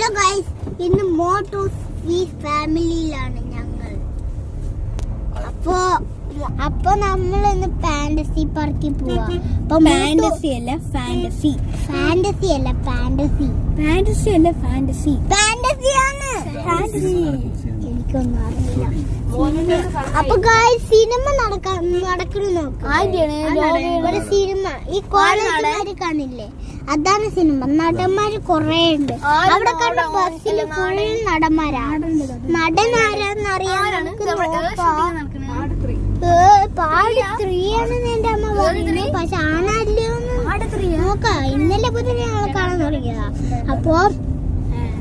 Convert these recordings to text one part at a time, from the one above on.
Hello guys, ഇന്ന് motors ഈ ഫാമിലിയിലാണ് ഞങ്ങൾ. അപ്പൊ നമ്മൾ ഇന്ന് ഫാന്റസി പാർക്കിൽ പോവാ. ഫാന്റസി അല്ല ഫാന്റസി, ഫാന്റസി അല്ല ഫാന്റസി, ഫാന്റസി അല്ല ഫാന്റസി, ഫാന്റസിയാണ് ഫാന്റസി. എനിക്കൊന്നും അറിയില്ല. അപ്പൊ ഗൈസ് സിനിമ നടക്കുന്നു നോക്കാം. ഇവിടെ സിനിമ ഈ കോളേജുകാര് കാണില്ലേ, അതാണ് സിനിമ. നടന്മാര് കൊറേ ഉണ്ട്. അവിടെ കണ്ട ബസ്സിൽ ഫുൾ നടന്മാരാണ്. നടൻ ആരാന്നറിയാൻ പാട് 3 ആണെന്ന് എന്റെ അമ്മ പറഞ്ഞു. പക്ഷെ ആണല്ലോ നോക്കാം. ഇന്നലെ മുതൽ ഞങ്ങൾ കാണാൻ തുടങ്ങിയതാ. അപ്പൊ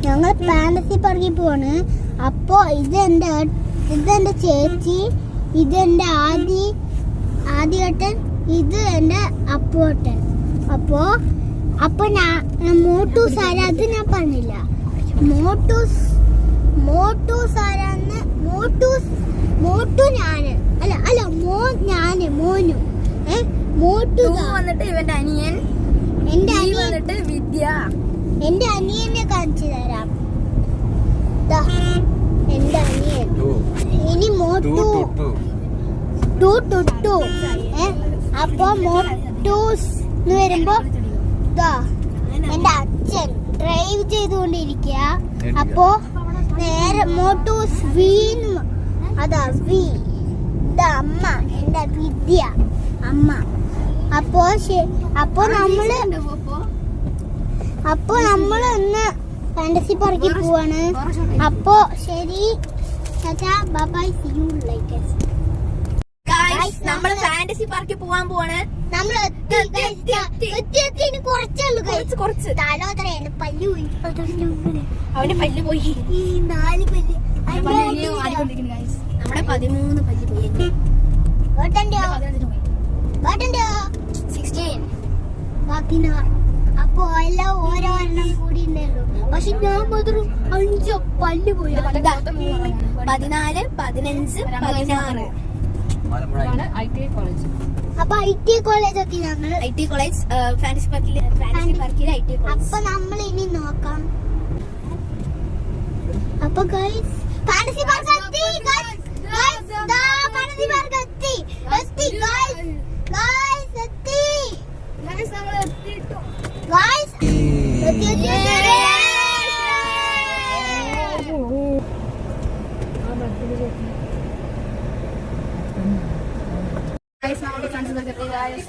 ഞങ്ങൾ ഫാന്റസി പാർക്കിൽ പോവാണ്. അപ്പൊ ഇതെന്റെ ചേച്ചി, ഇതെന്റെ ആദ്യേട്ടൻ, ഇത് എന്റെ അപ്പുവേട്ടൻ. അപ്പൊ മോട്ടൂസ് ആരാ അത് ഞാൻ പറഞ്ഞില്ല. മോട്ടൂസ് ആരാന്ന് മോട്ടു ഞാന് അല്ല ഞാന് മോനു മോട്ടു വന്നിട്ട് ഇവന്റെ അനിയൻ, എന്റെ അനിയൻ വന്നിട്ട് വിദ്യ. എന്റെ അനിയനെ കാണിച്ചു തരാം. എന്റെ അനിയൻ. ഇനി മോട്ടു ടു അപ്പൊ മോട്ടൂസ് എന്ന് വരുമ്പോ എന്റെ അച്ഛൻ ഡ്രൈവ് ചെയ്തുകൊണ്ടിരിക്കുക. അപ്പോ നേരെ മോട്ടൂസ് വീന്ന് അതാ വി. അമ്മ എന്റെ വിദ്യ അമ്മ. അപ്പോ നമ്മള് ഇന്ന് ഫാന്റസി പാർക്കിൽ പോവാണ്. അപ്പോ ശരി ബൈ, സീ യു ലൈക്ക്. നമ്മള് ഫാന്റസി പാർക്കിൽ പോവാൻ പോവാണ്. നമ്മൾ കുറച്ച് തലോത്രയാണ്. പല്ല് പോയി, അവന്റെ പല്ല് പോയി. ഈ 4 പല്ല് നമ്മുടെ 13 പല്ല് പോയി. 16. അപ്പൊ എല്ലാം ഓരോ എണ്ണം കൂടി ഉണ്ടായിരുന്നു. പക്ഷെ ഞാൻ മാത്രം 5 പല്ല് പോയി. 14, 15, 16. അപ്പൊ IT കോളേജ് ഒക്കെ ഞങ്ങൾ IT കോളേജ് ഫാന്റസി പാർക്കിൽ IT കോളേജ്. അപ്പൊ നമ്മൾ ഇനി നോക്കാം. അപ്പൊ ഗൈസ് ഫാന്റസി പാർക്ക് എത്തി. ഫാന്റസി പാർക്ക് എത്തി ഗൈസ് എത്തി. Guys, now the fans are getting guys.